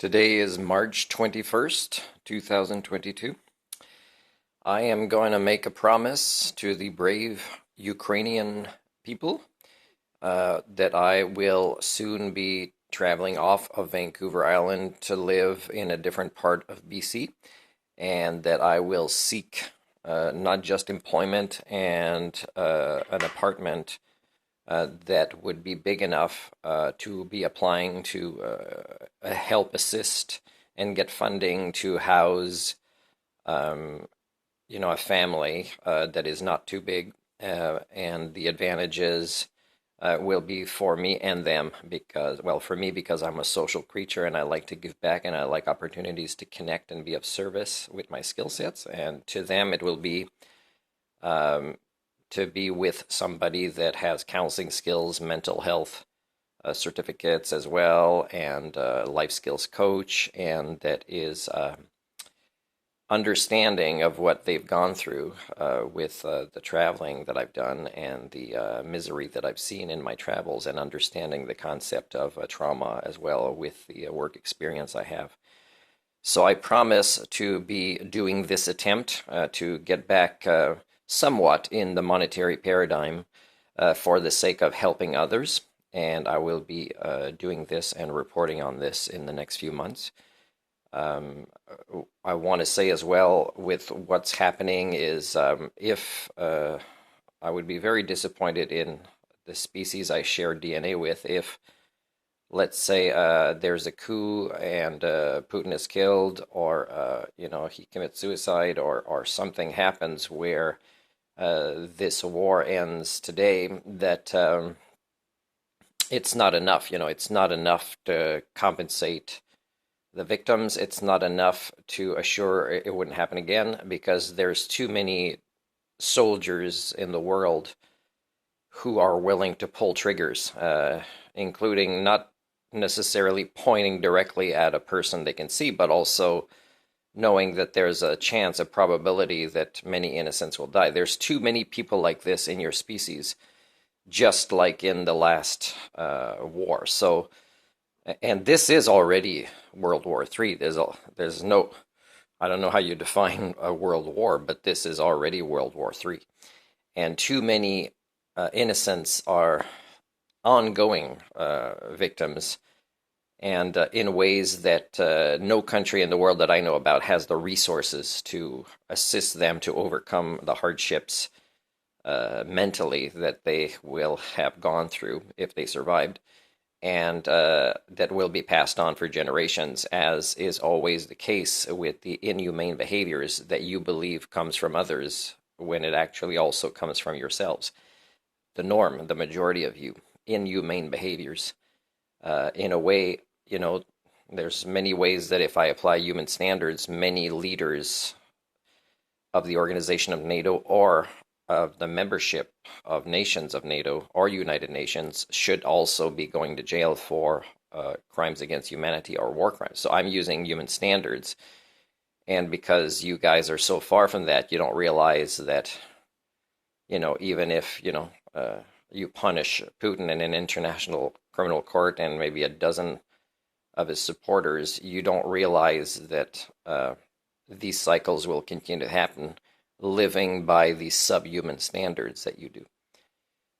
Today is March 21st, 2022. I am going to make a promise to the brave Ukrainian people that I will soon be traveling off of Vancouver Island to live in a different part of BC, and that I will seek not just employment and an apartment that would be big enough to be applying to help assist and get funding to house, a family that is not too big. And the advantages will be for me and them because, well, for me because I'm a social creature and I like to give back and I like opportunities to connect and be of service with my skill sets. And to them, it will be to be with somebody that has counseling skills, mental health certificates as well, and life skills coach, and that is understanding of what they've gone through with the traveling that I've done and the misery that I've seen in my travels, and understanding the concept of trauma as well with the work experience I have. So I promise to be doing this attempt to get back somewhat in the monetary paradigm for the sake of helping others. And I will be doing this and reporting on this in the next few months. I want to say as well, with what's happening is if I would be very disappointed in the species I share DNA with if, let's say, there's a coup and Putin is killed, or he commits suicide, or something happens where this war ends today, that it's not enough. It's not enough to compensate the victims. It's not enough to assure it wouldn't happen again, because there's too many soldiers in the world who are willing to pull triggers, including not necessarily pointing directly at a person they can see, but also knowing that there's a chance, a probability that many innocents will die. There's too many people like this in your species, just like in the last war. So, and this is already World War III. There's no, I don't know how you define a world war, but this is already World War III. And too many innocents are ongoing victims, and in ways that no country in the world that I know about has the resources to assist them to overcome the hardships mentally that they will have gone through if they survived, and that will be passed on for generations, as is always the case with the inhumane behaviors that you believe comes from others when it actually also comes from yourselves. The norm, the majority of you, inhumane behaviors. In a way, there's many ways that if I apply human standards, many leaders of the organization of NATO or of the membership of nations of NATO or United Nations should also be going to jail for crimes against humanity or war crimes. So I'm using human standards. And because you guys are so far from that, you don't realize that, even if, you punish Putin in an international criminal court and maybe a dozen of his supporters, you don't realize that these cycles will continue to happen, living by these subhuman standards that you do.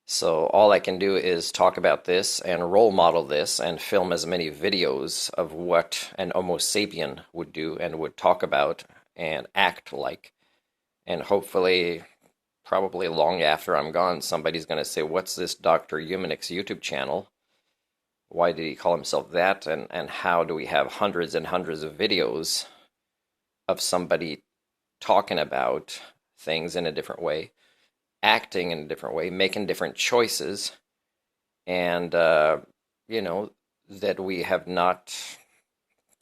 So all I can do is talk about this and role model this and film as many videos of what an Homo sapien would do and would talk about and act like. And hopefully, probably long after I'm gone, somebody's going to say, what's this Dr. Humanics YouTube channel? Why did he call himself that? And how do we have hundreds and hundreds of videos of somebody talking about things in a different way, acting in a different way, making different choices, and, that we have not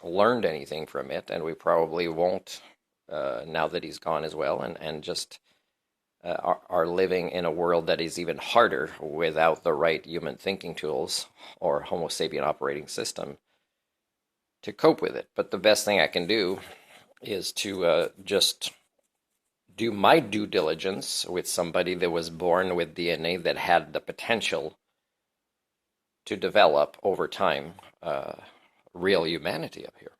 learned anything from it, and we probably won't now that he's gone as well, and just are living in a world that is even harder without the right human thinking tools or Homo sapien operating system to cope with it. But the best thing I can do is to just do my due diligence with somebody that was born with DNA that had the potential to develop over time real humanity up here.